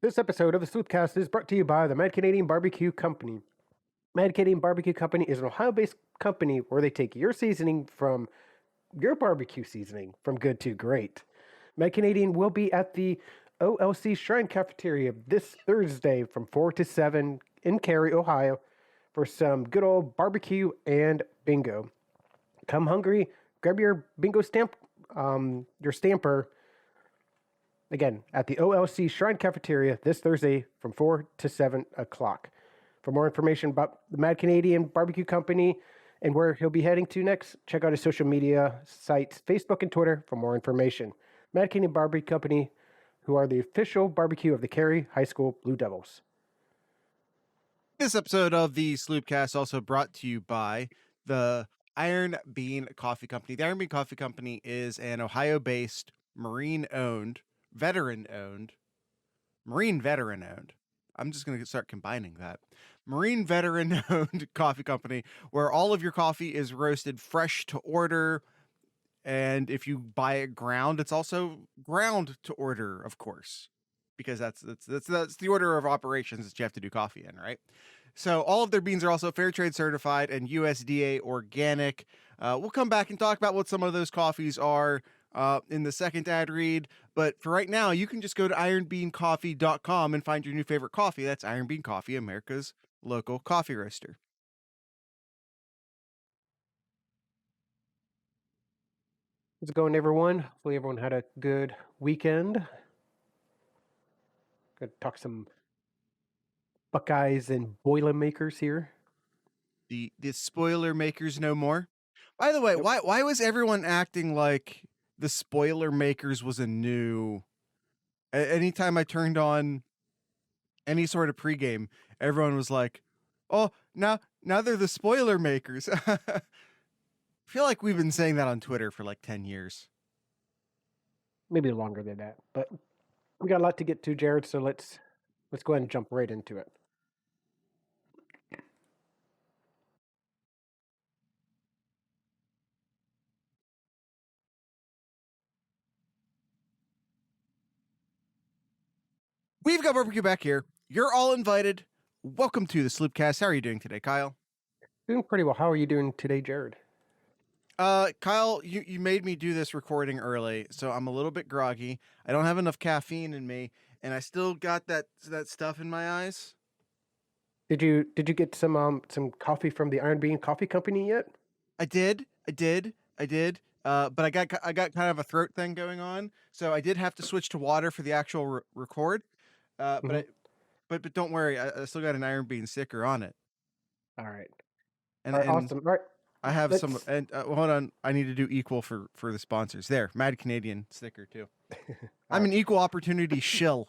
This episode of the Sloopcast is brought to you by the Mad Canadian Barbecue Company. Mad Canadian Barbecue Company is an Ohio-based company where they take your seasoning from your barbecue seasoning from good to great. Mad Canadian will be at the OLC Shrine Cafeteria this Thursday from 4 to 7 in Cary, Ohio for some good old barbecue and bingo. Come hungry, grab your bingo stamp, your stamper, again, at the OLC Shrine Cafeteria this Thursday from 4 to 7 o'clock. For more information about the Mad Canadian Barbecue Company and where he'll be heading to next, check out his social media sites, Facebook and Twitter, for more information. Mad Canadian Barbecue Company, who are the official barbecue of the Cary High School Blue Devils. This episode of the Sloopcast also brought to you by the Iron Bean Coffee Company. The Iron Bean Coffee Company is an Ohio-based, marine veteran-owned. I'm just going to start combining that. Marine veteran-owned coffee company where all of your coffee is roasted fresh to order. And if you buy it ground, it's also ground to order, of course, because that's the order of operations that you have to do coffee in, right? So all of their beans are also fair trade certified and USDA organic. We'll come back and talk about what some of those coffees are in the second ad read. But for right now, you can just go to ironbeancoffee.com and find your new favorite coffee. That's Iron Bean Coffee, America's local coffee roaster. How's it going, everyone? Hopefully everyone had a good weekend. Gonna talk some Buckeyes and Boilermakers here. The spoiler makers no more. By the way, Yep. why was everyone acting like the spoiler makers was a new? Anytime I turned on any sort of pregame, everyone was like, "Oh, now they're the spoiler makers." I feel like we've been saying that on Twitter for like 10 years. Maybe longer than that, but we got a lot to get to, Jared, so let's go ahead and jump right into it. We've got barbecue back here. You're all invited. Welcome to the Sloopcast. How are you doing today, Kyle? Doing pretty well. How are you doing today, Jared? Kyle, you made me do this recording early, so I'm a little bit groggy. I don't have enough caffeine in me, and I still got that stuff in my eyes. Did you get some coffee from the Iron Bean Coffee Company yet? I did. But I got kind of a throat thing going on, so I did have to switch to water for the actual record. But don't worry, I still got an Iron Bean sticker on it. All right. And All right, awesome. All right. I have some, and hold on, I need to do equal for the sponsors. There, Mad Canadian sticker too. I'm an equal opportunity shill.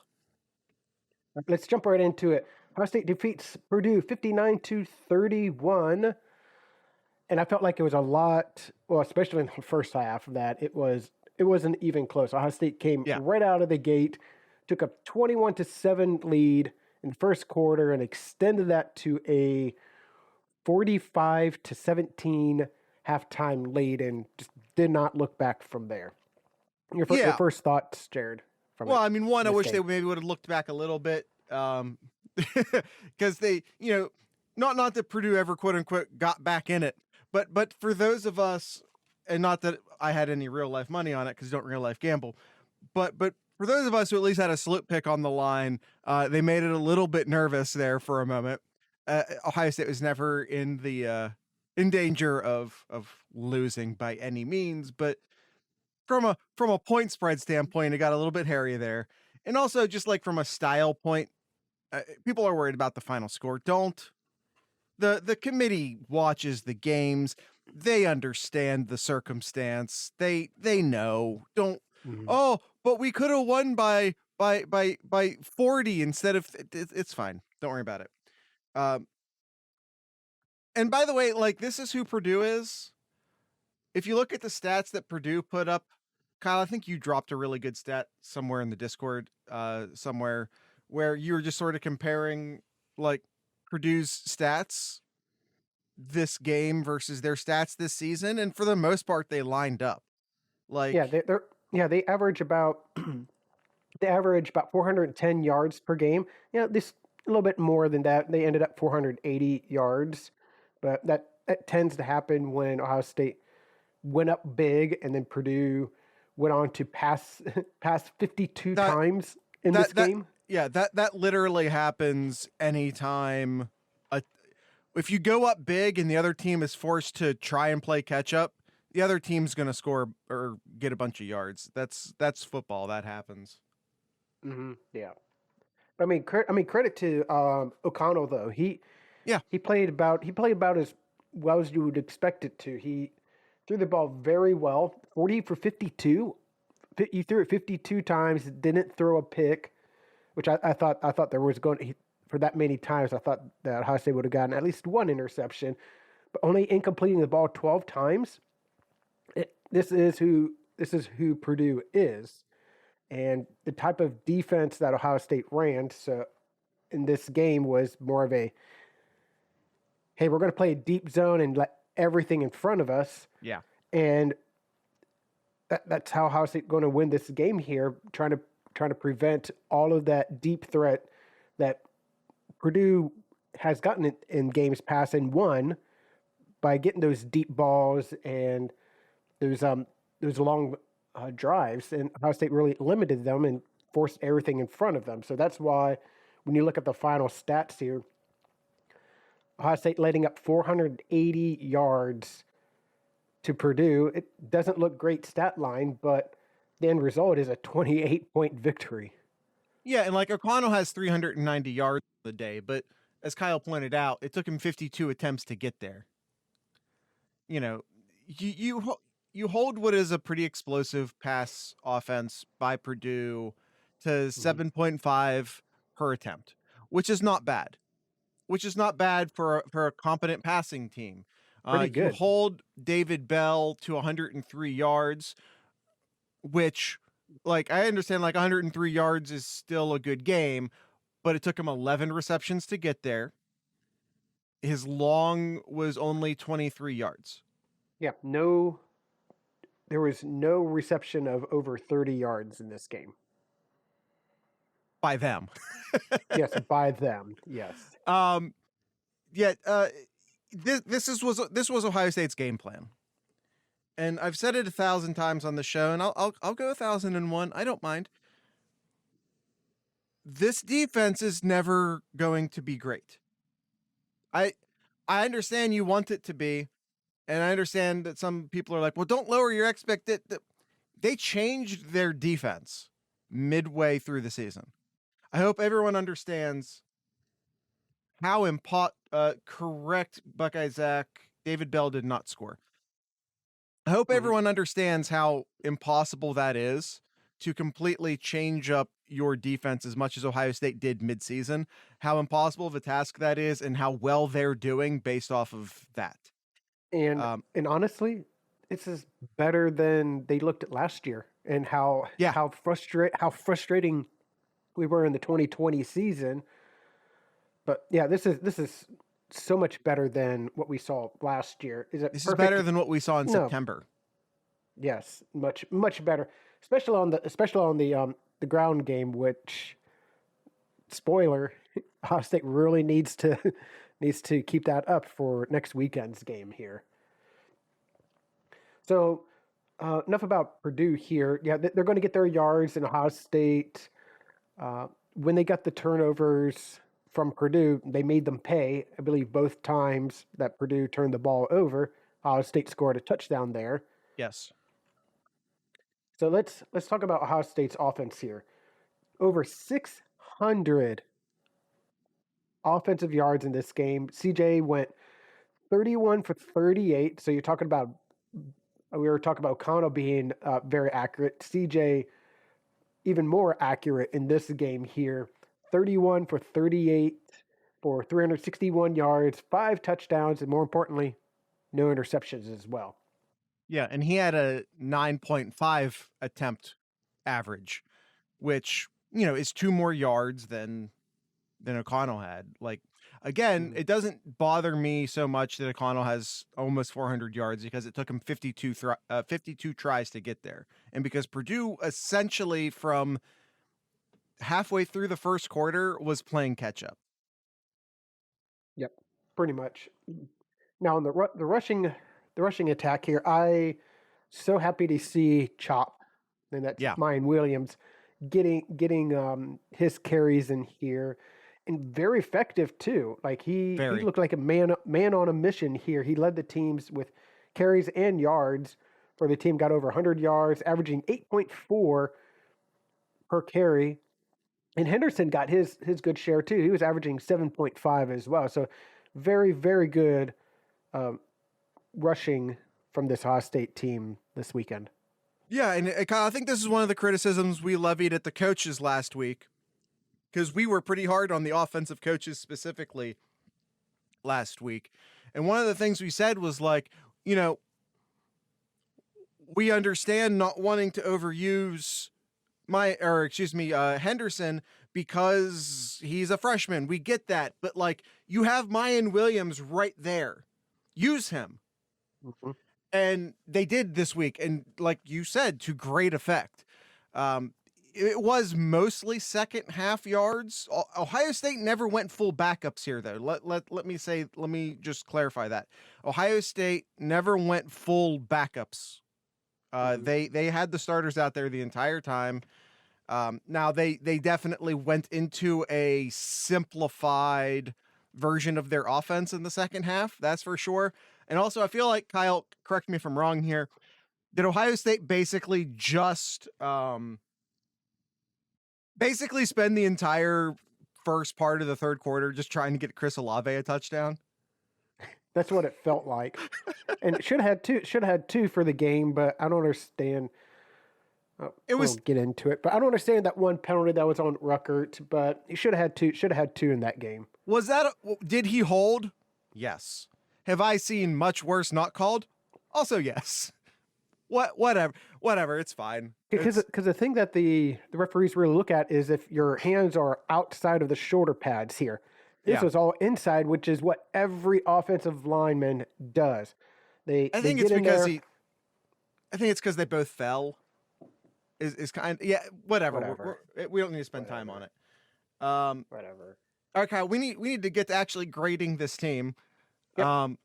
Let's jump right into it. Ohio State defeats Purdue 59-31. And I felt like it was a lot, well, especially in the first half of that, it wasn't even close. Ohio State came right out of the gate, took a 21-7 lead in the first quarter and extended that to a 45-17 halftime lead and just did not look back from there. Your first thoughts, Jared? Well, I mean, one, I wish they maybe would have looked back a little bit, because they, not that Purdue ever quote unquote got back in it, but for those of us, and not that I had any real life money on it because don't real life gamble, but for those of us who at least had a slope pick on the line, they made it a little bit nervous there for a moment. Ohio State was never in danger of losing by any means, but from a point spread standpoint, it got a little bit hairy there. And also just like from a style point, people are worried about the final score. The committee watches the games. They understand the circumstance. They know. Oh, but we could have won by 40 instead of it's fine. Don't worry about it. And by the way, like, this is who Purdue is. If you look at the stats that Purdue put up, Kyle, I think you dropped a really good stat somewhere in the Discord, somewhere where you were just sort of comparing like Purdue's stats this game versus their stats this season, and for the most part, they lined up. Like, they average about They average about 410 yards per game. This a little bit more than that. They ended up 480 yards, but that tends to happen when Ohio State went up big, and then Purdue went on to pass 52 That times in this game. that literally happens anytime if you go up big and the other team is forced to try and play catch up, the other team's going to score or get a bunch of yards. That's football. That happens. Yeah. I mean, credit to O'Connell though. He played about as well as you would expect it to. He threw the ball very well, 40 for 52. He threw it 52 times. Didn't throw a pick, which I thought there was going for that many times. I thought that Ohio State would have gotten at least one interception, but only incompleting the ball 12 times. This is who Purdue is, and the type of defense that Ohio State ran. So in this game was more of a, hey, we're going to play a deep zone and let everything in front of us. Yeah, and that's how Ohio State going to win this game here, trying to prevent all of that deep threat that Purdue has gotten in games past and won by getting those deep balls and those long drives. And Ohio State really limited them and forced everything in front of them. So that's why when you look at the final stats here, Ohio State letting up 480 yards to Purdue. It doesn't look great stat line, but the end result is a 28-point victory. Yeah, and like O'Connell has 390 yards a day, but as Kyle pointed out, it took him 52 attempts to get there. You know, you hold what is a pretty explosive pass offense by Purdue to 7.5 per attempt, which is not bad. Which is not bad for a competent passing team. Pretty good. You hold David Bell to 103 yards, which, like, I understand, like 103 yards is still a good game, but it took him 11 receptions to get there. His long was only 23 yards. Yeah, there was no reception of over 30 yards in this game. By them. Yes, by them. Yes. This was Ohio State's game plan. And I've said it 1,000 times on the show, and I'll go 1,001. I don't mind. This defense is never going to be great. I understand you want it to be, and I understand that some people are like, well, don't lower your expectations. They changed their defense midway through the season. I hope everyone understands how correct Buckeye Zach. David Bell did not score. I hope everyone understands how impossible that is to completely change up your defense as much as Ohio State did midseason, how impossible of a task that is and how well they're doing based off of that. And honestly, this is better than they looked at last year, and how frustrating we were in the 2020 season. But yeah, this is so much better than what we saw last year. This is better than what we saw in September. Yes, much better, especially on the ground game, which, spoiler, Ohio State really needs to keep that up for next weekend's game here. So enough about Purdue here. Yeah, they're going to get their yards in Ohio State. When they got the turnovers from Purdue, they made them pay. I believe both times that Purdue turned the ball over, Ohio State scored a touchdown there. Yes. So let's talk about Ohio State's offense here. Over 600 offensive yards in this game. CJ went 31 for 38. So we were talking about O'Connell being very accurate. CJ even more accurate in this game here. 31 for 38 for 361 yards, 5 touchdowns, and more importantly, no interceptions as well. Yeah, and he had a 9.5 attempt average, which, is 2 more yards than O'Connell had. Like, again, it doesn't bother me so much that O'Connell has almost 400 yards because it took him 52 tries to get there. And because Purdue essentially from halfway through the first quarter was playing catch up. Yep, pretty much. Now on the rushing attack here, I so happy to see Chop, and that's Mayan Williams, getting his carries in here, and very effective too. Like he looked like a man on a mission here. He led the teams with carries and yards. For the team, got over 100 yards, averaging 8.4 per carry. And Henderson got his good share too. He was averaging 7.5 as well. So very, very good rushing from this Ohio State team this weekend. Yeah, and I think this is one of the criticisms we levied at the coaches last week, because we were pretty hard on the offensive coaches specifically last week. And one of the things we said was like, we understand not wanting to overuse Henderson because he's a freshman. We get that. But like, you have Mayan Williams right there. Use him. Mm-hmm. And they did this week. And like you said, to great effect. It was mostly second half yards. Ohio State never went full backups here, though. Let me just clarify that. Ohio State never went full backups. They had the starters out there the entire time. Now they definitely went into a simplified version of their offense in the second half. That's for sure. And also, I feel like, Kyle, correct me if I'm wrong here, did Ohio State basically just spend the entire first part of the third quarter just trying to get Chris Olave a touchdown? That's what it felt like. And it should have had two for the game, but I don't understand. We'll get into it, but I don't understand that one penalty that was on Ruckert, but he should have had two in that game. Was that did he hold? Yes. Have I seen much worse not called? Also yes. Whatever, it's fine. Because the thing that the referees really look at is if your hands are outside of the shoulder pads here. This was all inside, which is what every offensive lineman does. I think it's because they both fell. Is kind of, whatever. We don't need to spend time on it. Whatever. All right, Kyle, we need to get to actually grading this team. Yep. All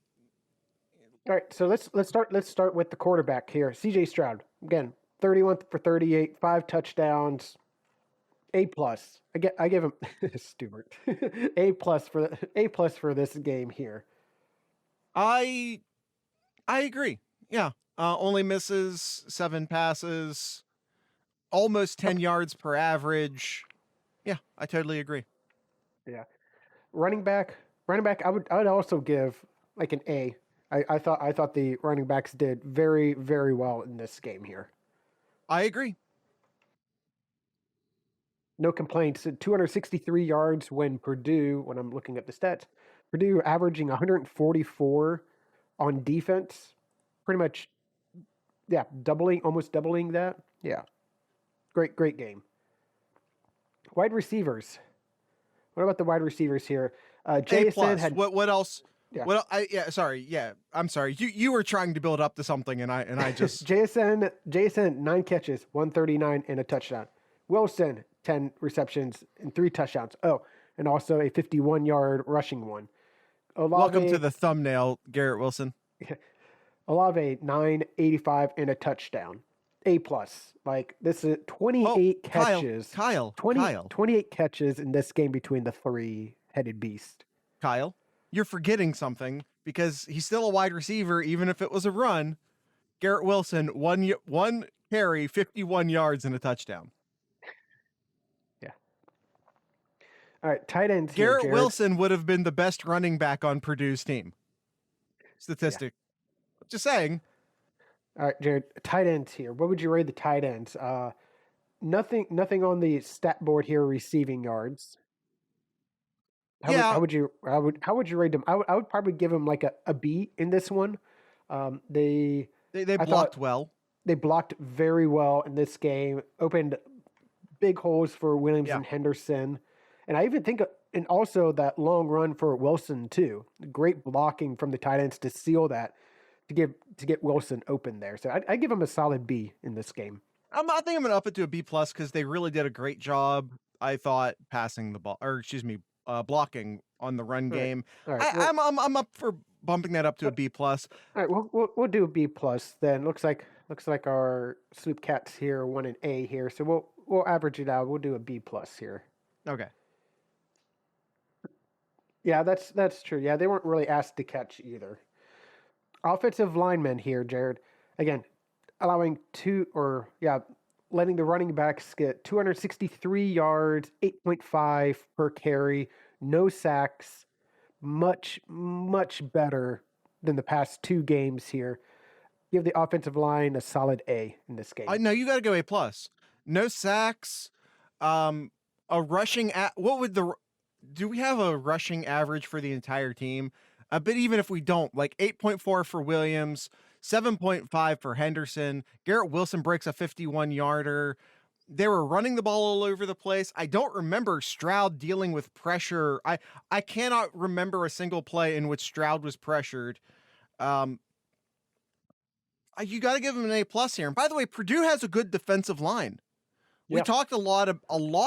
right, so let's start with the quarterback here. CJ Stroud, again, 31 for 38, 5 touchdowns, A+. I give him Stewart. A+ for this game here. I agree. Yeah. Only misses 7 passes, almost 10 yards per average. Yeah, I totally agree. Yeah. Running back, I would also give like an A. I thought the running backs did very, very well in this game here. I agree. No complaints. 263 yards when I'm looking at the stats, Purdue averaging 144 on defense. Pretty much, yeah, almost doubling that. Yeah. Great game. Wide receivers. What about the wide receivers here? JSN had what else? Yeah. Sorry. Yeah. I'm sorry. You were trying to build up to something and I just JSN 9 catches, 139 and a touchdown. Wilson 10 receptions and 3 touchdowns. Oh, and also a 51-yard rushing one. Welcome to the thumbnail, Garrett Wilson. Olave 985 and a touchdown. A+. Like this is 28 catches. Kyle. 28 catches in this game between the three-headed beast. Kyle, you're forgetting something because he's still a wide receiver even if it was a run. Garrett Wilson, one carry, 51 yards and a touchdown. Yeah. All right, tight ends. Garrett Wilson would have been the best running back on Purdue's team. Statistic. Yeah. Just saying. All right, Jared, tight ends here. What would you rate the tight ends? Nothing on the stat board here. Receiving yards. How would you rate them? I would probably give them like a B in this one. They blocked well. They blocked very well in this game. Opened big holes for Williams and Henderson, and I even think and also that long run for Wilson too. Great blocking from the tight ends to seal that. To get Wilson open there. So I give him a solid B in this game. I think I'm going to up it to a B+ because they really did a great job I thought passing the ball, or excuse me, blocking on the run All right. game. All right. Well, I'm up for bumping that up to a B plus. all right. We'll do a B plus then. Looks like our Sloop Cats here won an A here, so we'll average it out. We'll do a B plus here. Okay. Yeah, that's true. Yeah, they weren't really asked to catch either. Offensive linemen here, Jared. Again, allowing letting the running backs get 263 yards, 8.5 per carry, no sacks, much better than the past two games here. Give the offensive line a solid A in this game. No, you got to go A plus. No sacks. A rushing. What would the? Do we have a rushing average for the entire team? But even if we don't, like 8.4 for Williams, 7.5 for Henderson. Garrett Wilson breaks a 51-yarder. They were running the ball all over the place. I don't remember Stroud dealing with pressure. I cannot remember a single play in which Stroud was pressured. You got to give him an A plus here. And by the way, Purdue has a good defensive line. We talked a lot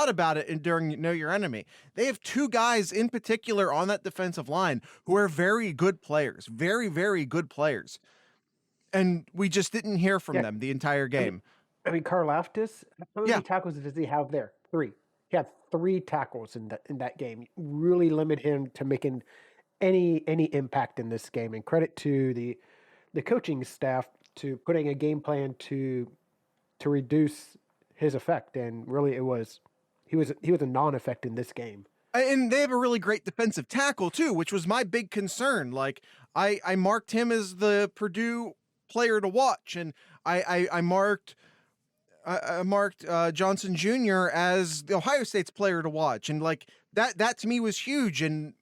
about it during Know Your Enemy. They have two guys in particular on that defensive line who are very good players, very, very good players. And we just didn't hear from them the entire game. I mean, Karlaftis, how many tackles does he have there? 3. He had 3 tackles in that game. Really limit him to making any impact in this game. And credit to the coaching staff to putting a game plan to reduce his effect. And really, he was a non-effect in this game. And they have a really great defensive tackle too, which was my big concern. Like I marked him as the Purdue player to watch, and I marked Johnson Jr. as the Ohio State's player to watch, and like that to me was huge. And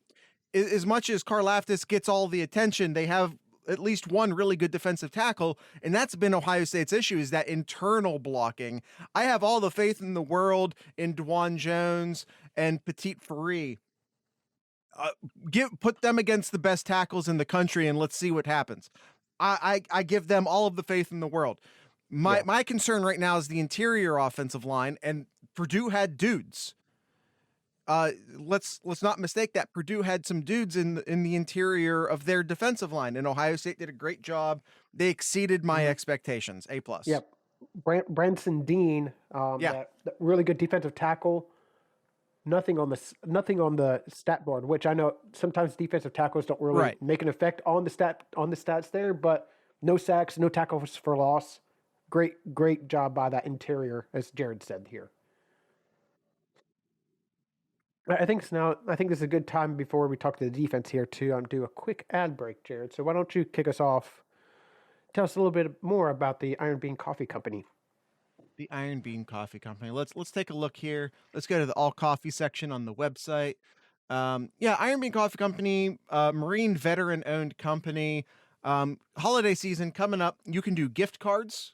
as much as Karlaftis gets all the attention, they have at least one really good defensive tackle, and that's been Ohio State's issue, is that internal blocking. I have all the faith in the world in Dwan Jones and Petit Free. Put them against the best tackles in the country, and let's see what happens. I give them all of the faith in the world. My concern right now is the interior offensive line, and Purdue had dudes. Let's not mistake that. Purdue had some dudes in the interior of their defensive line, and Ohio State did a great job. They exceeded my expectations. A plus. Yep. Branson Dean, that really good defensive tackle. Nothing on the stat board, which I know sometimes defensive tackles don't really make an effect on the stats there, but no sacks, no tackles for loss. Great job by that interior, as Jared said here. I think this is a good time before we talk to the defense here to do a quick ad break, Jared. So why don't you kick us off? Tell us a little bit more about the Iron Bean Coffee Company. The Iron Bean Coffee Company. Let's take a look here. Let's go to the all coffee section on the website. Iron Bean Coffee Company, Marine veteran owned company. Holiday season coming up. You can do gift cards.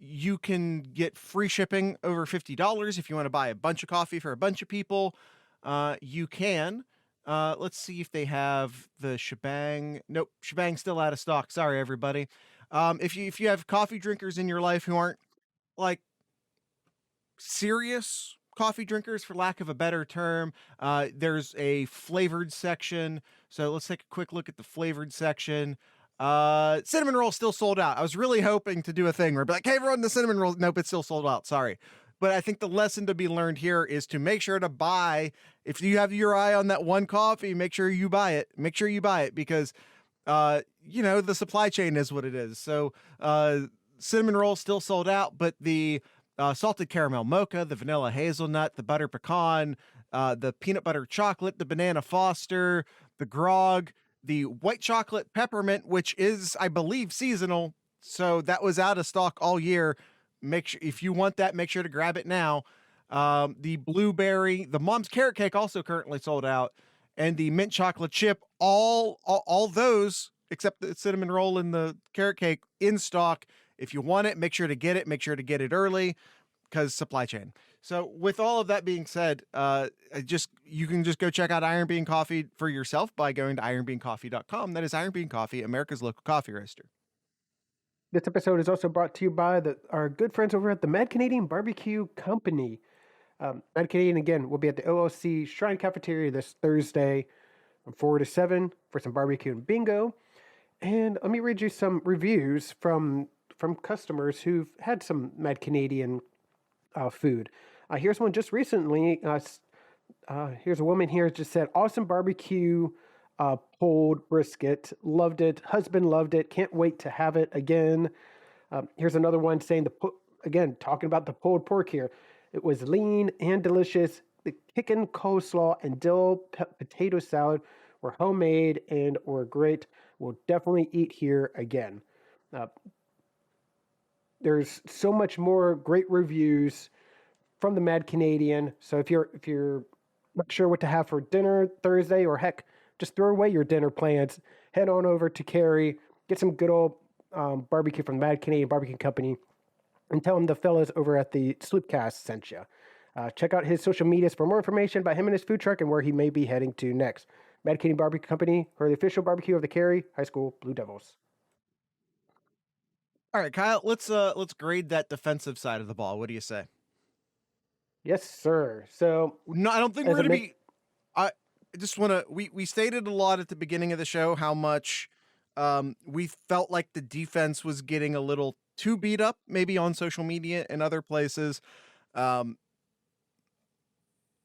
You can get free shipping over $50 if you want to buy a bunch of coffee for a bunch of people. You can. Let's see if they have the shebang. Nope, shebang's still out of stock. Sorry, everybody. If you have coffee drinkers in your life who aren't like serious coffee drinkers, for lack of a better term, there's a flavored section. So let's take a quick look at the flavored section. Cinnamon roll still sold out. I was really hoping to do a thing where I'd be like, hey, everyone, the cinnamon roll. Nope, it's still sold out. Sorry. But I think the lesson to be learned here is to make sure to buy. If you have your eye on that one coffee, make sure you buy it. Make sure you buy it because, the supply chain is what it is. So, cinnamon roll still sold out, but the salted caramel mocha, the vanilla hazelnut, the butter pecan, the peanut butter chocolate, the banana foster, the grog, the white chocolate peppermint, which is, I believe, seasonal. So that was out of stock all year. Make sure, if you want that, make sure to grab it now. The blueberry, the mom's carrot cake also currently sold out, and the mint chocolate chip, all those except the cinnamon roll and the carrot cake in stock. If you want it, make sure to get it. Make sure to get it early because supply chain. So with all of that being said, you can just go check out Iron Bean Coffee for yourself by going to ironbeancoffee.com. That is Iron Bean Coffee, America's local coffee roaster. This episode is also brought to you by our good friends over at the Mad Canadian Barbecue Company. Mad Canadian, again, will be at the OLC Shrine Cafeteria this Thursday from 4 to 7 for some barbecue and bingo. And let me read you some reviews from customers who've had some Mad Canadian food. Here's one just recently. Here's a woman here just said, awesome barbecue pulled brisket. Loved it. Husband loved it. Can't wait to have it again. Here's another one saying, again, talking about the pulled pork here. It was lean and delicious. The chicken coleslaw and dill potato salad were homemade and were great. We'll definitely eat here again. There's so much more great reviews from the Mad Canadian. So if you're not sure what to have for dinner Thursday, or heck, just throw away your dinner plans, head on over to Cary, get some good old barbecue from the Mad Canadian Barbecue Company, and tell him the fellas over at the Sloopcast sent you. Check out his social medias for more information about him and his food truck and where he may be heading to next. Mad Canadian Barbecue Company, or the official barbecue of the Cary High School Blue Devils. All right, Kyle, let's grade that defensive side of the ball. What do you say? Yes, sir. So no, I don't think we're going to be. I just want to. We stated a lot at the beginning of the show how much we felt like the defense was getting a little too beat up, maybe on social media and other places.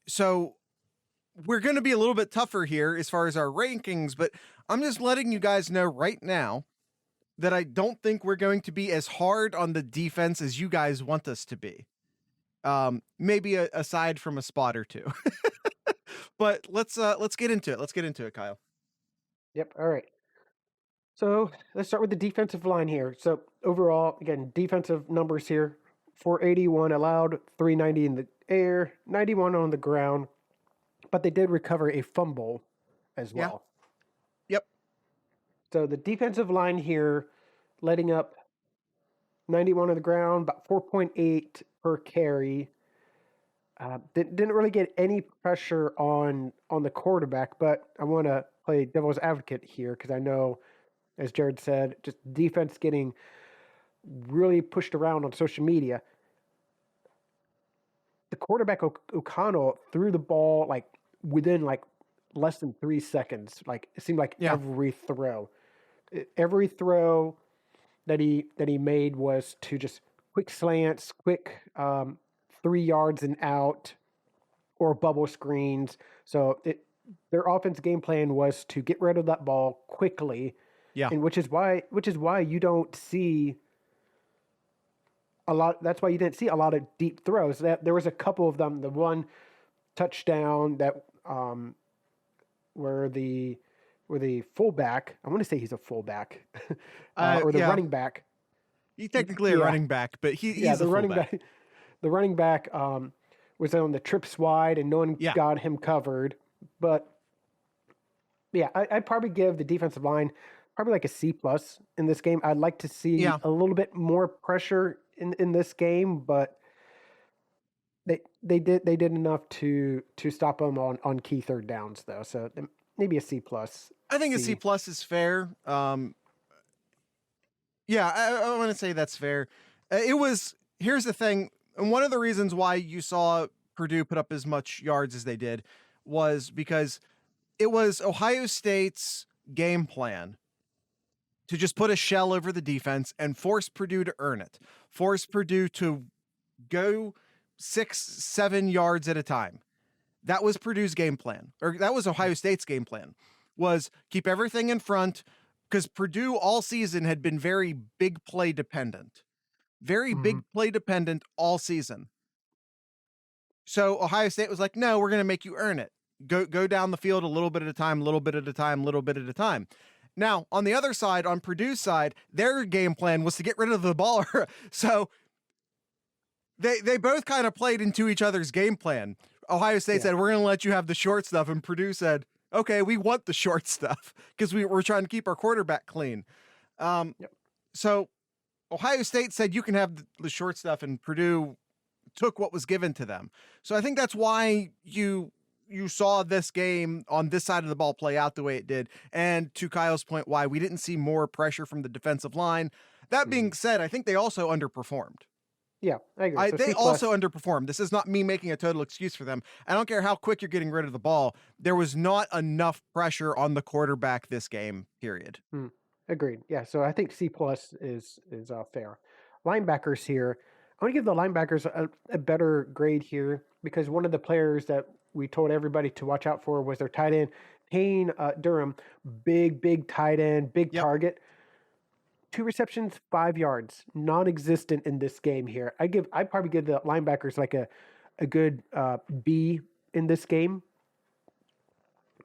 So we're going to be a little bit tougher here as far as our rankings, but I'm just letting you guys know right now that I don't think we're going to be as hard on the defense as you guys want us to be. Maybe aside from a spot or two. But let's get into it. Let's get into it, Kyle. Yep. All right. So let's start with the defensive line here. So overall, again, defensive numbers here: 481 allowed, 390 in the air, 91 on the ground, but they did recover a fumble as well. Yep. So the defensive line here, letting up 91 on the ground, about 4.8 per carry. Didn't really get any pressure on the quarterback, but I want to play devil's advocate here because I know, as Jared said, just defense getting really pushed around on social media. The quarterback O'Connell threw the ball like within like less than 3 seconds. Like it seemed like every throw that he made was to just quick slants, quick 3 yards and out, or bubble screens. So their offense game plan was to get rid of that ball quickly. Yeah. And which is why you don't see a lot. That's why you didn't see a lot of deep throws. There was a couple of them. The one touchdown that where the fullback, I want to say he's a fullback, or the running back. He's technically a running back, but he's a running back. The running back was on the trips wide, and no one got him covered. But yeah, I'd probably give the defensive line probably like a C+ in this game. I'd like to see a little bit more pressure in this game, but they did enough to stop them on key third downs though. So maybe a C+. I think a C+ is fair. I want to say that's fair. Here's the thing. And one of the reasons why you saw Purdue put up as much yards as they did was because it was Ohio State's game plan to just put a shell over the defense and force Purdue to earn it. Force Purdue to go 6-7 yards at a time. That was Purdue's game plan, or that was Ohio State's game plan, was keep everything in front, because Purdue all season had been very big play dependent. Big play dependent all season. So Ohio State was like, no, we're going to make you earn it. Go down the field a little bit at a time, little bit at a time, little bit at a time. Now, on the other side, on Purdue's side, their game plan was to get rid of the ball. So they both kind of played into each other's game plan. Ohio State said, we're going to let you have the short stuff. And Purdue said, okay, we want the short stuff because we're trying to keep our quarterback clean. So Ohio State said you can have the short stuff, and Purdue took what was given to them. So I think that's why you saw this game on this side of the ball play out the way it did. And to Kyle's point, why we didn't see more pressure from the defensive line. That being said, I think they also underperformed. Yeah, I agree. So They C also plus. underperformed. This is not me making a total excuse for them. I don't care how quick you're getting rid of the ball. There was not enough pressure on the quarterback this game, period. Agreed. Yeah. So I think C plus is fair. Linebackers here. I want to give the linebackers a better grade here because one of the players that we told everybody to watch out for was their tight end, Payne Durham. Big tight end, big Yep. target. 2 receptions, 5 yards, non-existent in this game here. I'd probably give the linebackers like a good B in this game.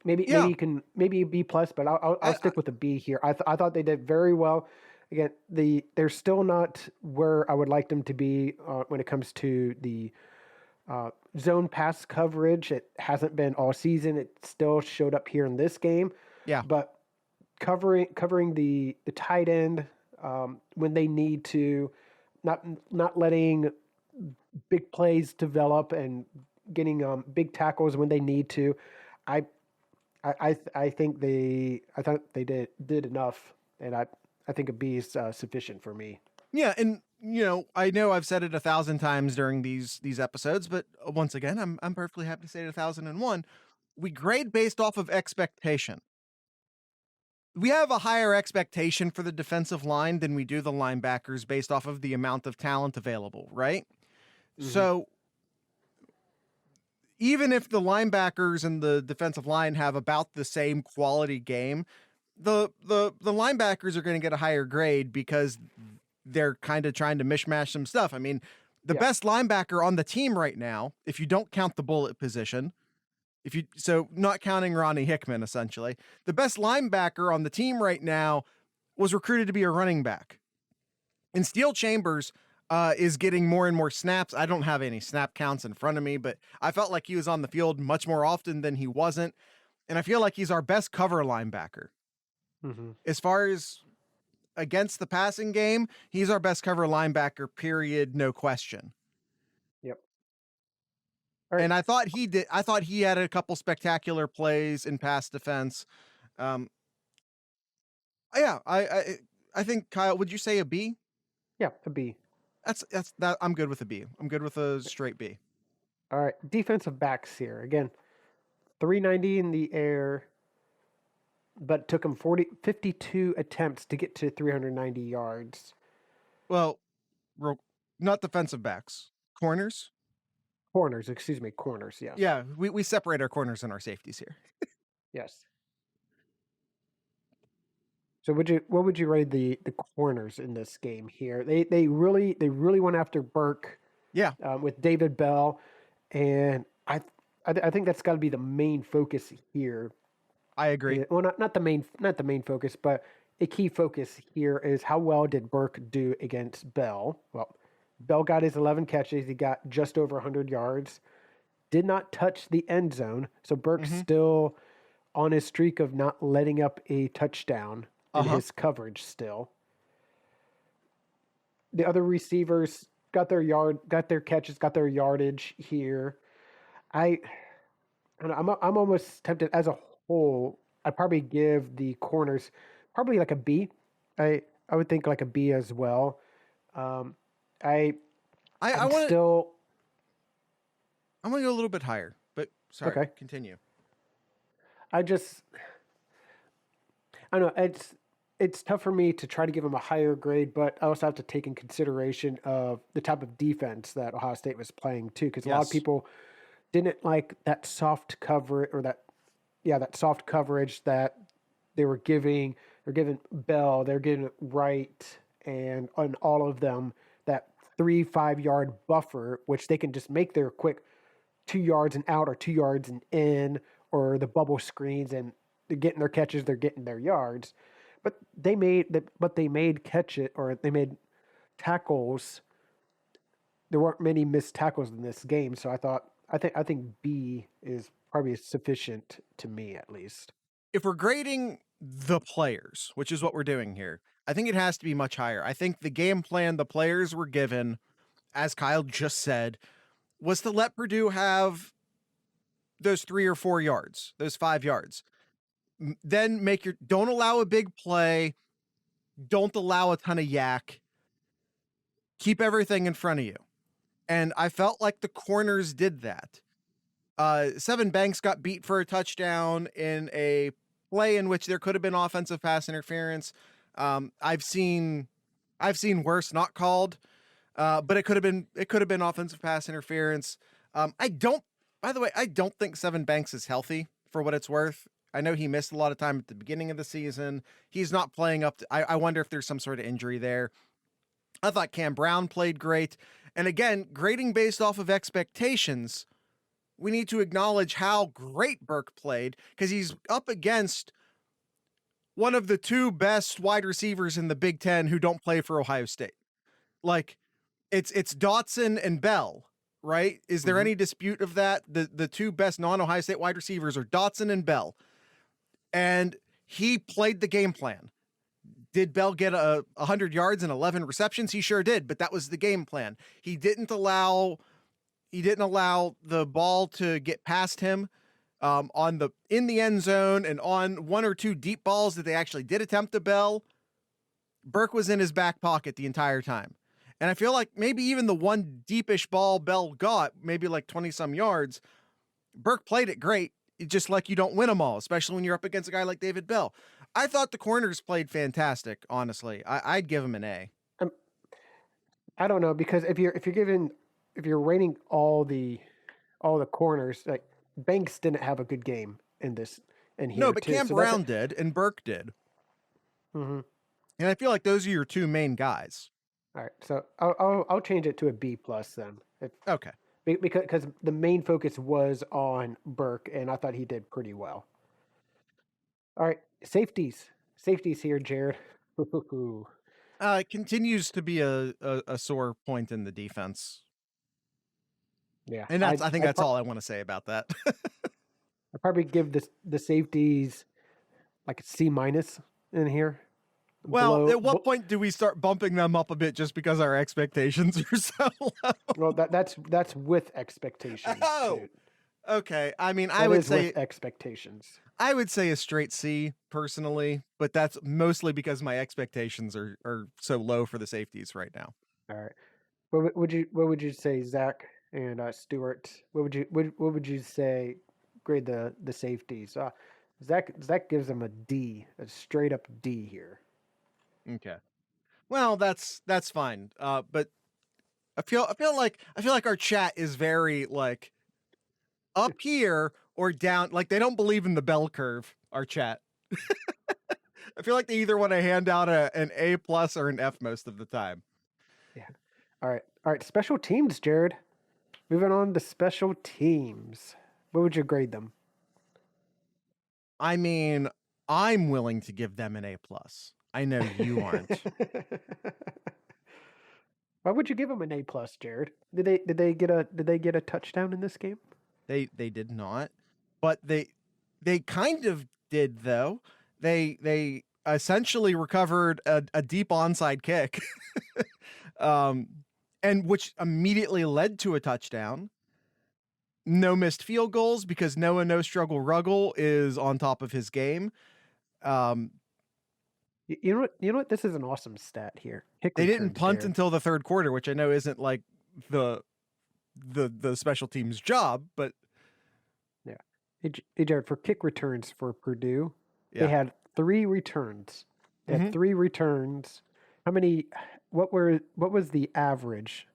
Maybe Yeah. you can maybe a B plus, but I'll I, stick with a B here. I thought they did very well. Again, they're still not where I would like them to be when it comes to the zone pass coverage. It hasn't been all season. It still showed up here in this game, yeah. but covering the tight end when they need to, not letting big plays develop and getting big tackles when they need to. I I think I thought they did enough, and I think a B is sufficient for me. Yeah, and I know I've said it 1,000 times during these episodes, but once again, I'm perfectly happy to say it 1,001. We grade based off of expectation. We have a higher expectation for the defensive line than we do the linebackers based off of the amount of talent available, right? Mm-hmm. So even if the linebackers and the defensive line have about the same quality game, the linebackers are going to get a higher grade because they're kind of trying to mishmash some stuff. I mean, the best linebacker on the team right now, if you don't count the bullet position, not counting Ronnie Hickman, essentially, the best linebacker on the team right now was recruited to be a running back. And Steel Chambers is getting more and more snaps. I don't have any snap counts in front of me, but I felt like he was on the field much more often than he wasn't. And I feel like he's our best cover linebacker. Mm-hmm. As far as against the passing game, he's our best cover linebacker, period, no question. Yep. All right. And I thought he had a couple spectacular plays in pass defense. Yeah, I think, Kyle, would you say a B? Yeah, a B. That's that. I'm good with a B. I'm good with a straight B. All right, defensive backs here again. 390 in the air, but took him 52 attempts to get to 390 yards. Well, not defensive backs, corners. Corners, excuse me, corners. Yes. Yeah, we separate our corners and our safeties here. Yes. So what would you rate the corners in this game here? They really went after Burke. Yeah. With David Bell, and I think that's got to be the main focus here. I agree. Well, not the main focus, but a key focus here is how well did Burke do against Bell? Well, Bell got his 11 catches. He got just over 100 yards. Did not touch the end zone, so Burke's still on his streak of not letting up a touchdown in his coverage still. The other receivers got their catches, got their yardage here. I'm almost tempted as a whole. I'd probably give the corners probably like a B. I would think like a B as well. I want to go a little bit higher, but sorry. Okay. Continue. I don't know. It's tough for me to try to give them a higher grade, but I also have to take in consideration of the type of defense that Ohio State was playing too, because a lot of people didn't like that soft cover or that soft coverage that they were giving. They're giving Bell, they're giving Wright, and on all of them that 3-5 yard buffer, which they can just make their quick 2 yards and out or 2 yards and in, or the bubble screens, and they're getting their catches, they're getting their yards. But they made tackles. There weren't many missed tackles in this game, so I think B is probably sufficient to me at least. If we're grading the players, which is what we're doing here, I think it has to be much higher. I think the game plan the players were given, as Kyle just said, was to let Purdue have those 3 or 4 yards, those 5 yards. Then don't allow a big play. Don't allow a ton of yak. keep everything in front of you. And I felt like the corners did that. Seven Banks got beat for a touchdown in a play in which there could have been offensive pass interference. I've seen worse not called, but it could have been offensive pass interference. I don't think Seven Banks is healthy for what it's worth. I know he missed a lot of time at the beginning of the season. He's not playing up to, I wonder if there's some sort of injury there. I thought Cam Brown played great. And again, grading based off of expectations, we need to acknowledge how great Burke played, because he's up against one of the two best wide receivers in the Big Ten who don't play for Ohio State. Like, it's Dotson and Bell, right? Is there any dispute of that? The two best non-Ohio State wide receivers are Dotson and Bell. And he played the game plan. Did Bell get 100 yards and 11 receptions? He sure did, but that was the game plan. He didn't allow the ball to get past him in the end zone, and on one or two deep balls that they actually did attempt to Bell. Burke was in his back pocket the entire time. And I feel like maybe even the one deepish ball Bell got, maybe like 20 some yards, Burke played it great. It's just like you don't win them all, especially when you're up against a guy like David Bell. I thought the corners played fantastic, honestly. I'd give him an A. I don't know, because if you're rating all the corners, like Banks didn't have a good game in this. No, but Cam Brown did, and Burke did. Mm-hmm. And I feel like those are your two main guys. All right, so I'll change it to a B+ then. Okay. Because the main focus was on Burke, and I thought he did pretty well. All right, safeties here, Jared. It continues to be a sore point in the defense. Yeah, and I think that's all I want to say about that. I'd probably give the safeties like a C- in here. Well, at what point do we start bumping them up a bit just because our expectations are so low? Well, that's with expectations. Oh, dude. Okay. I mean, I would say with expectations. I would say a straight C personally, but that's mostly because my expectations are so low for the safeties right now. All right. What would you say, Zach and Stuart? What would you say? Grade the safeties. Zach gives them a D, a straight up D here. Okay. Well, that's fine. But I feel like our chat is very like up here or down. Like they don't believe in the bell curve. Our chat. I feel like they either want to hand out an A+ or an F most of the time. Yeah. All right. Special teams, Jared. Moving on to special teams. What would you grade them? I mean, I'm willing to give them an A+. I know you aren't. Why would you give them an A+, Jared? Did they get a touchdown in this game? They did not, but they kind of did though. They essentially recovered a deep onside kick, and which immediately led to a touchdown. No missed field goals because Noah No Struggle Ruggle is on top of his game. You know what? This is an awesome stat here. They didn't punt until the third quarter, which I know isn't like the special teams job, but yeah. Hey, Jared, for kick returns for Purdue, they had 3 returns. They had 3 returns. How many? What was the average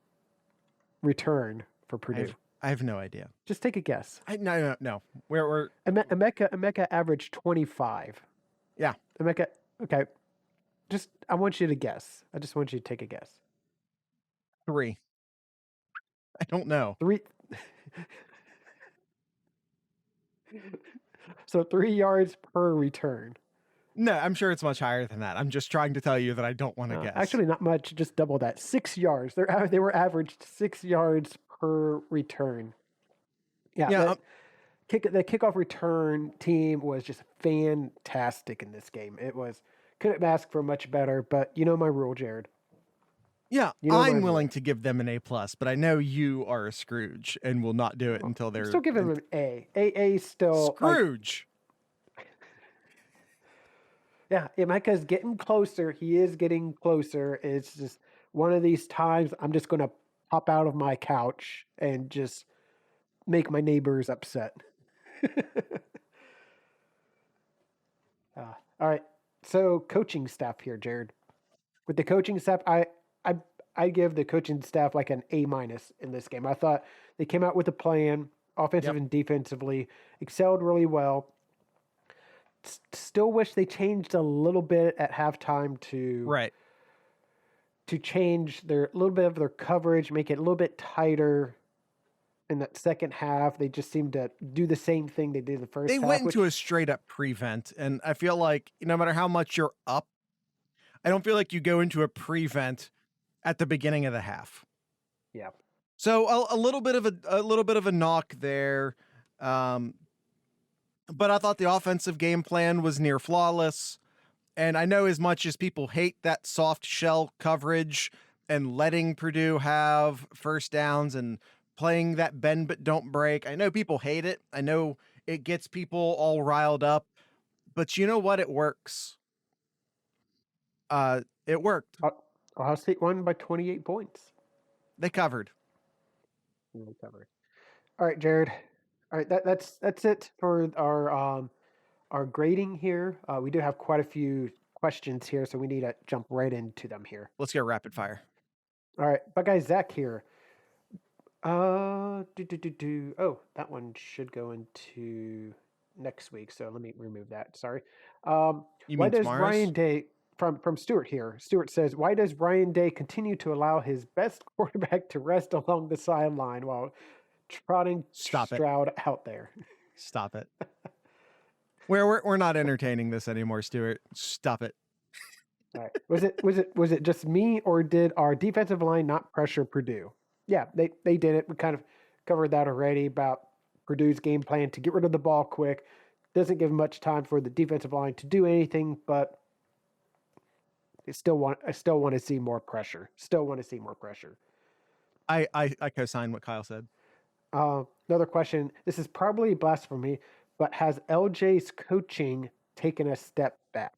return for Purdue? I have no idea. Just take a guess. No. We're Emeka averaged 25. Yeah. Emeka. Okay. I want you to guess. I just want you to take a guess. 3. I don't know. 3. So 3 yards per return. No, I'm sure it's much higher than that. I'm just trying to tell you that I don't want to guess. Actually, not much. Just double that. 6 yards. They were averaged 6 yards per return. Yeah. The kickoff return team was just fantastic in this game. It was couldn't ask for much better. But you know my rule, Jared. Yeah, I'm willing to give them an A+, but I know you are a Scrooge and will not do it until they're. Still give them an A. A still. Scrooge. Yeah, Emeka's getting closer. He is getting closer. It's just one of these times I'm just going to pop out of my couch and just make my neighbors upset. All right. So coaching staff here, Jared. With the coaching staff, I I give the coaching staff like an A minus in this game. I thought they came out with a plan, offensive Yep. and defensively, excelled really well. Still wish they changed a little bit at halftime Right. to change their a little bit of their coverage, make it a little bit tighter in that second half. They just seemed to do the same thing they did in the first They half. went into a straight up prevent, and I feel like no matter how much you're up, I don't feel like you go into a prevent at the beginning of the half. Yeah. So a little bit of a knock there. But I thought the offensive game plan was near flawless. And I know as much as people hate that soft shell coverage and letting Purdue have first downs and playing that bend but don't break, I know people hate it. I know it gets people all riled up. But you know what? It works. It worked. Ohio State won by 28 points. They covered. They covered. All right, Jared. All right, that's it for our grading here. We do have quite a few questions here, so we need to jump right into them here. Let's go rapid fire. All right, Buckeye Zach here. Oh, that one should go into next week, so let me remove that. Sorry. You Why mean does tomorrow's? Ryan Day from Stewart here? Stewart says, "Why does Ryan Day continue to allow his best quarterback to rest along the sideline while trotting Stop it. Stroud out there?" Stop it. We're not entertaining this anymore, Stuart. Stop it. All right. Was it just me, or did our defensive line not pressure Purdue? Yeah, they did it. We kind of covered that already about Purdue's game plan to get rid of the ball quick. Doesn't give much time for the defensive line to do anything, but I still want to see more pressure. Still want to see more pressure. I co-sign what Kyle said. Another question. This is probably blasphemy, but has LJ's coaching taken a step back?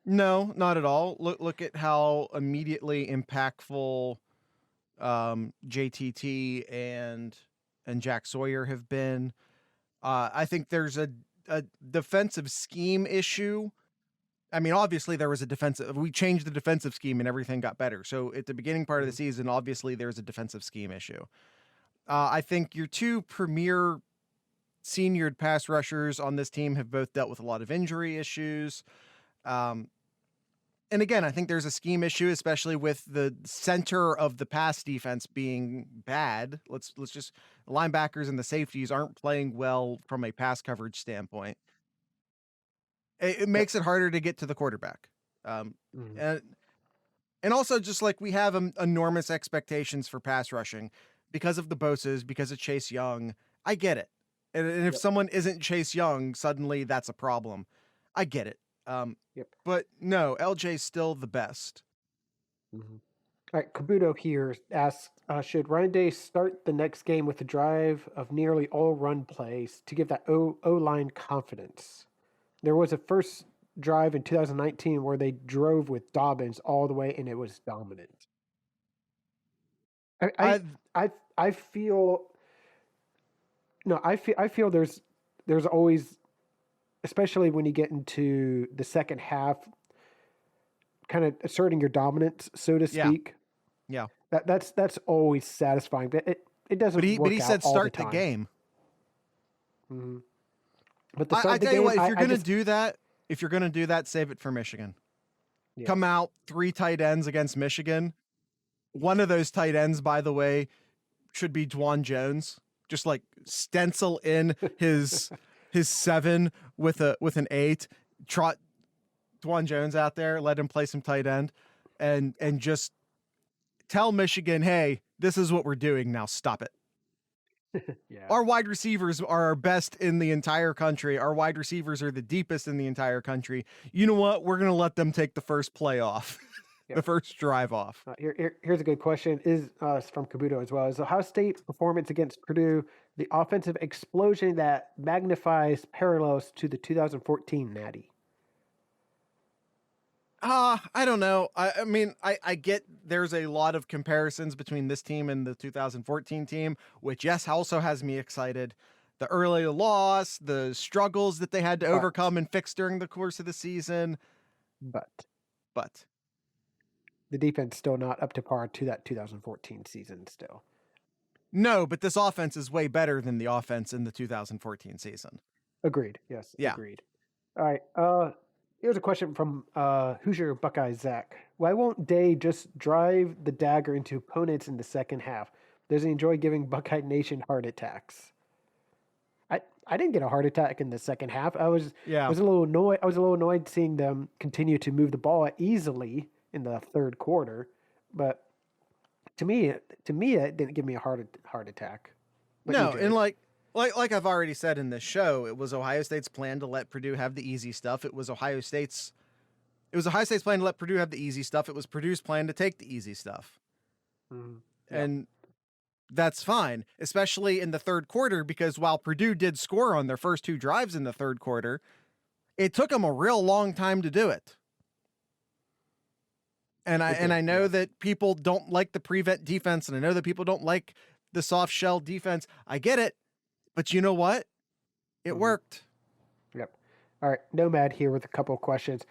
No, not at all. Look at how immediately impactful JTT and Jack Sawyer have been. I think there's a defensive scheme issue. I mean, obviously there was we changed the defensive scheme and everything got better. So at the beginning part of the season, obviously there's a defensive scheme issue. I think your two premier seniored pass rushers on this team have both dealt with a lot of injury issues. And again, I think there's a scheme issue, especially with the center of the pass defense being bad. Let's just linebackers and the safeties aren't playing well from a pass coverage standpoint. It makes it harder to get to the quarterback. And also just like we have enormous expectations for pass rushing because of the Boses, because of Chase Young. I get it. And if someone isn't Chase Young, suddenly that's a problem. I get it. But no, LJ's still the best. All right, Kabuto here asks, should Ryan Day start the next game with a drive of nearly all run plays to give that O-line confidence? There was a first drive in 2019 where they drove with Dobbins all the way, and it was dominant. I feel there's always, especially when you get into the second half, kind of asserting your dominance, so to speak. Yeah. That's always satisfying, but it doesn't. But he said start the game. Mm-hmm. But I tell you what, if you're gonna do that, save it for Michigan. Yeah. Come out 3 tight ends against Michigan. One of those tight ends, by the way, should be Dwan Jones. Just like stencil in his 7 with an 8. Trot Dwan Jones out there, let him play some tight end, and just tell Michigan, hey, this is what we're doing now. Stop it. Yeah. Our wide receivers are our best in the entire country. Our wide receivers are the deepest in the entire country. You know what? We're going to let them take the first play off, the first drive off. Here's a good question. Is from Kabuto as well. Is Ohio State's performance against Purdue the offensive explosion that magnifies parallels to the 2014 Natty? I don't know. I mean, I get there's a lot of comparisons between this team and the 2014 team, which yes, also has me excited. The early loss, the struggles that they had to overcome and fix during the course of the season. But But the defense still not up to par to that 2014 season still. no, but this offense is way better than the offense in the 2014 season. Agreed. Yes, Yeah. agreed. All right. Here's a question from Hoosier Buckeye Zach. Why won't Day just drive the dagger into opponents in the second half? Does he enjoy giving Buckeye Nation heart attacks? I didn't get a heart attack in the second half. I was a little annoyed. I was a little annoyed seeing them continue to move the ball easily in the third quarter, but to me, it didn't give me a heart attack. But no, and like I've already said in this show, it was Ohio State's plan to let Purdue have the easy stuff. It was Ohio State's plan to let Purdue have the easy stuff. It was Purdue's plan to take the easy stuff. Mm-hmm. And that's fine, especially in the third quarter, because while Purdue did score on their first two drives in the third quarter, it took them a real long time to do it. And I know that people don't like the prevent defense, and I know that people don't like the soft shell defense. I get it, but you know what? It worked. Yep. All right, Nomad here with a couple of questions.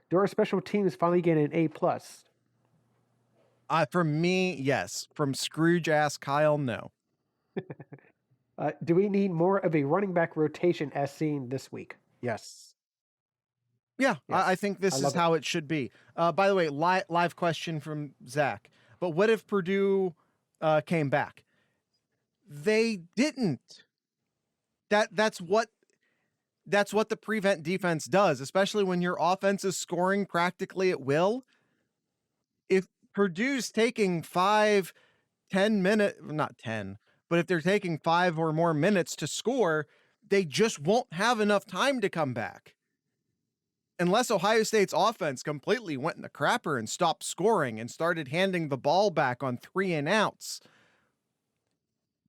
Do our special teams finally get an A+? From me, yes. From Scrooge ass Kyle, no. Do we need more of a running back rotation as seen this week? Yes. Yeah, yes. I think this is how it should be. By the way, live question from Zach. But what if Purdue came back? They didn't. That's what the prevent defense does, especially when your offense is scoring practically at will. If Purdue's taking 5, 10 minutes, not 10, but if they're taking 5 or more minutes to score, they just won't have enough time to come back. Unless Ohio State's offense completely went in the crapper and stopped scoring and started handing the ball back on 3 and outs.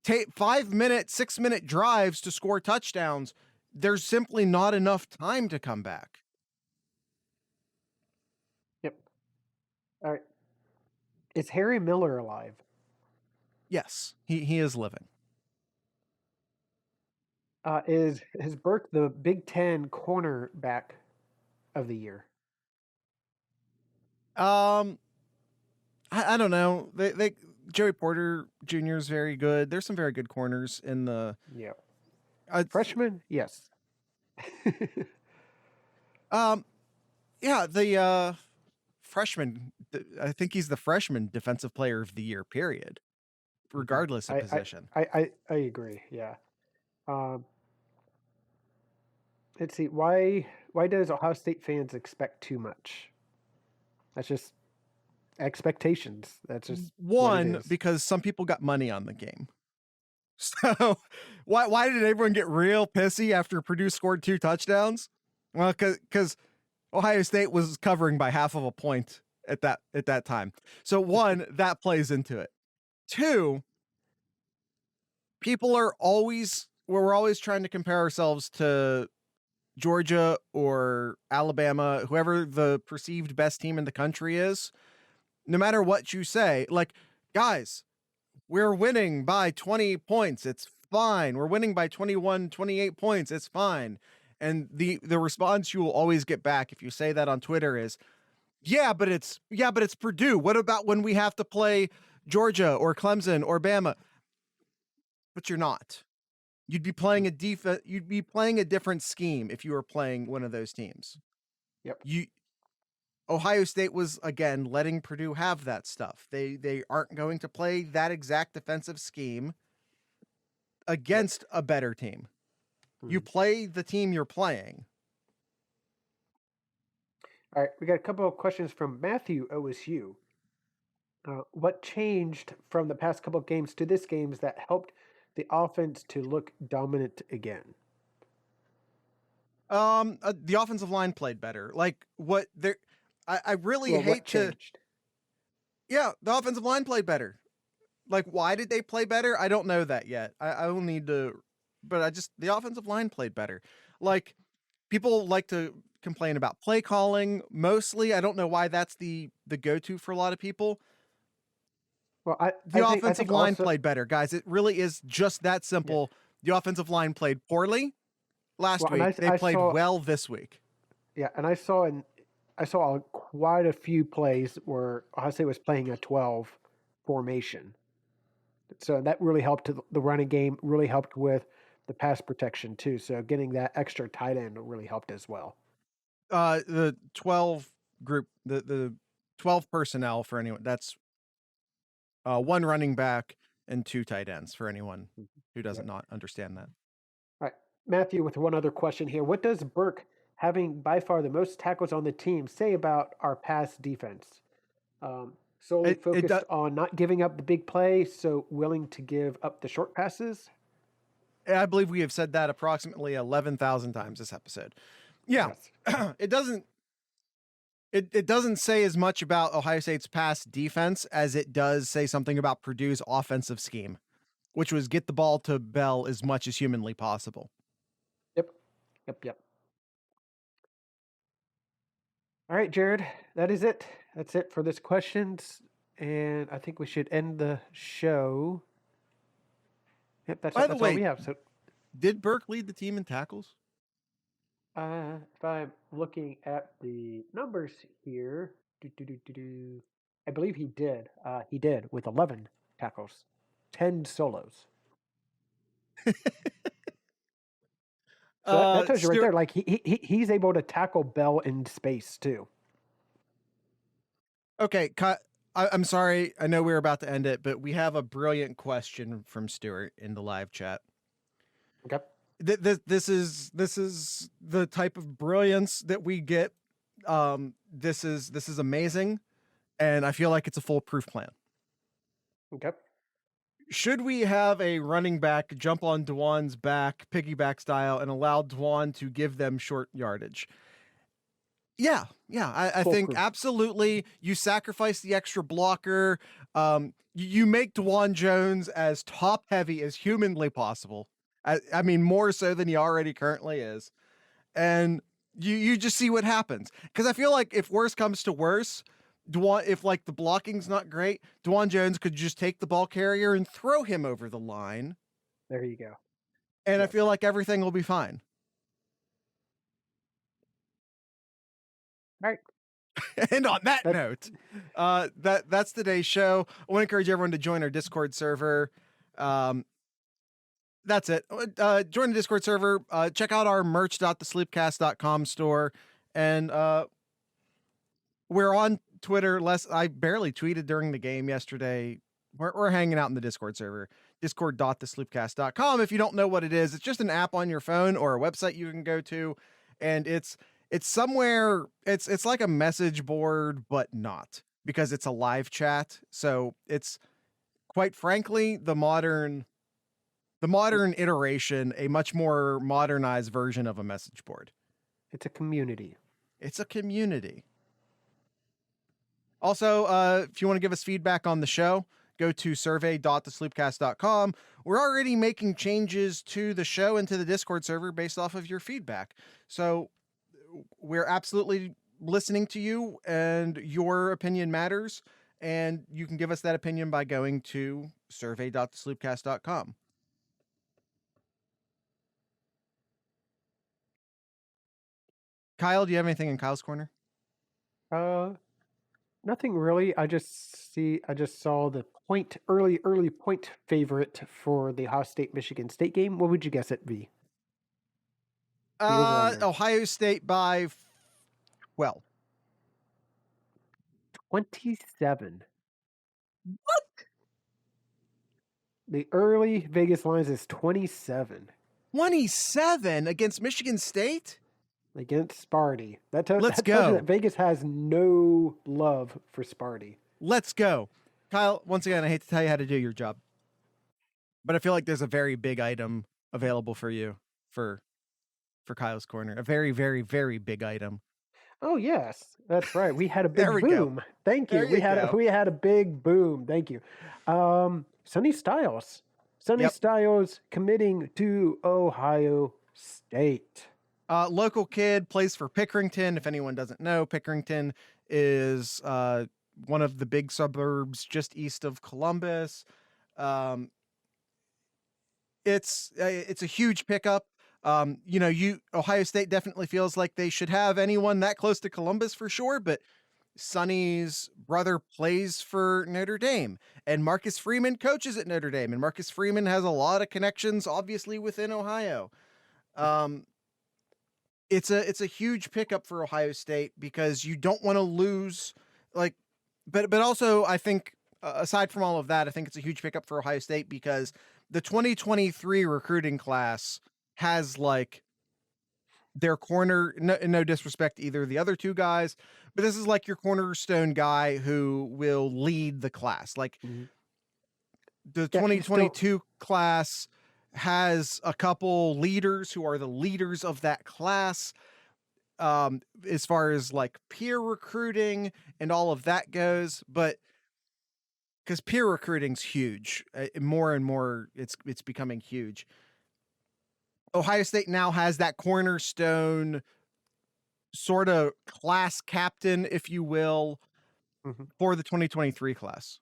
Take 5-minute, 6-minute drives to score touchdowns. There's simply not enough time to come back. Yep. All right. Is Harry Miller alive? Yes, he is living. Is Burke the Big Ten cornerback of the year? I don't know. They Joey Porter Jr. is very good. There's some very good corners in the freshman. Yes. Yeah, the freshman. I think he's the freshman defensive player of the year. Period. Regardless of position. I agree. Yeah. Let's see. Why does Ohio State fans expect too much? That's just expectations. That's just one, because some people got money on the game. So why did everyone get real pissy after Purdue scored 2 touchdowns? Well, because Ohio State was covering by half of a point at that time. So one, that plays into it. 2, we're always trying to compare ourselves to Georgia or Alabama, whoever the perceived best team in the country is. No matter what you say, like, guys, we're winning by 20 points. It's fine. We're winning by 21, 28 points. It's fine. And the response you will always get back if you say that on Twitter is, yeah, but it's Purdue. What about when we have to play Georgia or Clemson or Bama? But you're not. You'd be playing a different scheme if you were playing one of those teams. Yep. Ohio State was, again, letting Purdue have that stuff. They aren't going to play that exact defensive scheme against a better team. You play the team you're playing. All right, we got a couple of questions from Matthew OSU. What changed from the past couple of games to this games that helped the offense to look dominant again? The offensive line played better. Like what there, I really hate to. Yeah, the offensive line played better. Like, why did they play better? I don't know that yet. I will need to, but the offensive line played better. Like, people like to complain about play calling mostly. I don't know why that's the go-to for a lot of people. Well, The I offensive think line also, played better, guys. It really is just that simple. The offensive line played poorly last well, and week. They I played saw, well this week. yeah, and I saw quite a few plays where Ohio State was playing a 12 formation. So that really helped the running game, really helped with the pass protection too. So getting that extra tight end really helped as well. The 12 group, the 12 personnel for anyone. That's one running back and 2 tight ends for anyone who doesn't not understand that. All right, Matthew, with one other question here. What does Burke, having by far the most tackles on the team, say about our pass defense? Solely focused on not giving up the big play, so willing to give up the short passes? I believe we have said that approximately 11,000 times this episode. Yeah. Yes. It doesn't say as much about Ohio State's pass defense as it does say something about Purdue's offensive scheme, which was get the ball to Bell as much as humanly possible. Yep. All right, Jared, that is it. That's it for this questions, and I think we should end the show. Yep, that's all we have. So, did Burke lead the team in tackles? If I'm looking at the numbers here, I believe he did. He did with 11 tackles, 10 solos. So that tells you right there, like he's able to tackle Bell in space too. Okay, I'm sorry. I know we're about to end it, but we have a brilliant question from Stuart in the live chat. Okay. This is the type of brilliance that we get. This is amazing, and I feel like it's a foolproof plan. Okay. Should we have a running back jump on Dwan's back, piggyback style, and allow Dwan to give them short yardage? Yeah. I think absolutely. You sacrifice the extra blocker. You make Dwan Jones as top heavy as humanly possible. I mean, more so than he already currently is. And you just see what happens. Because I feel like if worse comes to worse, if like the blocking's not great, Dwan Jones could just take the ball carrier and throw him over the line. There you go. And I feel like everything will be fine. All right. And on that note, that's today's show. I want to encourage everyone to join our Discord server. That's it. Join the Discord server. Check out our merch.thesleepcast.com store. And we're on Twitter. I barely tweeted during the game yesterday. We're hanging out in the Discord server. Discord.thesleepcast.com. If you don't know what it is, it's just an app on your phone or a website you can go to. And it's somewhere, it's like a message board, but not, because it's a live chat. So it's, quite frankly, the modern iteration, a much more modernized version of a message board. It's a community. Also, if you want to give us feedback on the show, go to survey.thesleepcast.com. We're already making changes to the show and to the Discord server based off of your feedback. So we're absolutely listening to you, and your opinion matters. And you can give us that opinion by going to survey.thesleepcast.com. Kyle, do you have anything in Kyle's corner? Nothing really. I just saw the early point favorite for the Ohio State Michigan State game. What would you guess it be? Ohio State by 12. 27. What? The early Vegas lines is 27. 27 against Michigan State? Against Sparty. Let's go. That Vegas has no love for Sparty. Let's go. Kyle, once again, I hate to tell you how to do your job, but I feel like there's a very big item available for you for Kyle's corner. A very, very, very big item. Oh yes, that's right. We had a big boom. Go. Thank you. We had a big boom. Thank you. Sonny Styles. Sonny Styles committing to Ohio State. Local kid, plays for Pickerington. If anyone doesn't know, Pickerington is one of the big suburbs just east of Columbus. Um, it's a huge pickup. Ohio State definitely feels like they should have anyone that close to Columbus for sure, but Sonny's brother plays for Notre Dame, and Marcus Freeman coaches at Notre Dame, and Marcus Freeman has a lot of connections, obviously, within Ohio. Um, it's a huge pickup for Ohio State because you don't want to lose, like, but also I think aside from all of that, I think it's a huge pickup for Ohio State because the 2023 recruiting class has like their corner, no disrespect to either of the other two guys, but this is like your cornerstone guy who will lead the class. Like Mhm. the Yeah, he's still 2022 class has a couple leaders who are the leaders of that class. As far as like peer recruiting and all of that goes, but because peer recruiting's huge, more and more, it's becoming huge. Ohio State now has that cornerstone sort of class captain, if you will, Mhm. for the 2023 class.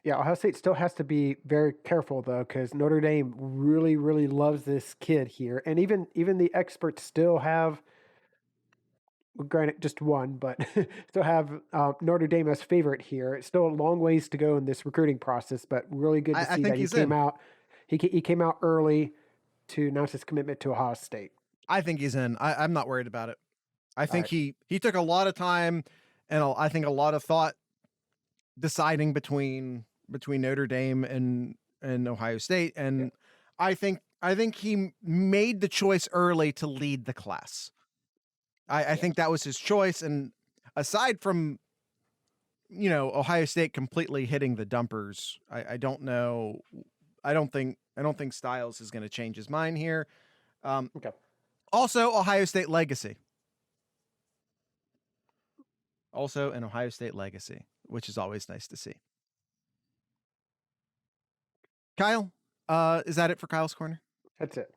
Yeah, Ohio State still has to be very careful though, because Notre Dame really, really loves this kid here, and even the experts still have, well, granted, just one, but still have Notre Dame as favorite here. It's still a long ways to go in this recruiting process, but really good to I see think that he he's came in. out. He came out early to announce his commitment to Ohio State. I think he's in. I'm not worried about it. I All think right. he took a lot of time and I think a lot of thought deciding between Notre Dame and Ohio State, Yeah. and I think he made the choice early to lead the class. I Yeah. think that was his choice, and aside from Ohio State completely hitting the dumpers, I don't know. I don't think Styles is going to change his mind here. Um, Okay. Also, Ohio State legacy. Also, an Ohio State legacy, which is always nice to see. Kyle, is that it for Kyle's Corner? That's it.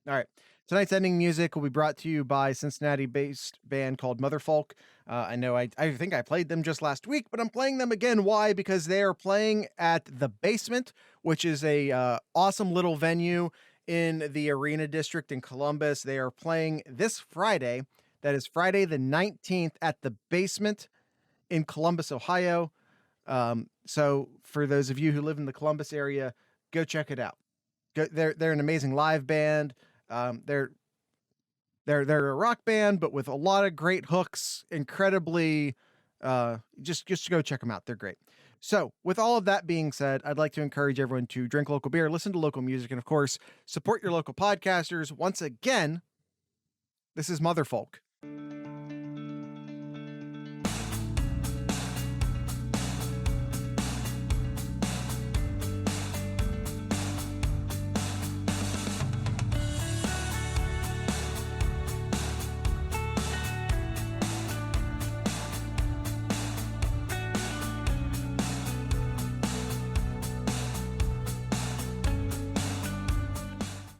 All right. Tonight's ending music will be brought to you by Cincinnati-based band called Motherfolk. I know I think I played them just last week, but I'm playing them again. Why? Because they are playing at The Basement, which is a awesome little venue in the Arena District in Columbus. They are playing this Friday. That is Friday the 19th at The Basement in Columbus, Ohio. So for those of you who live in the Columbus area, go check it out. They're an amazing live band. They're a rock band, but with a lot of great hooks. Incredibly, just go check them out. They're great. So, with all of that being said, I'd like to encourage everyone to drink local beer, listen to local music, and of course, support your local podcasters. Once again, this is Motherfolk.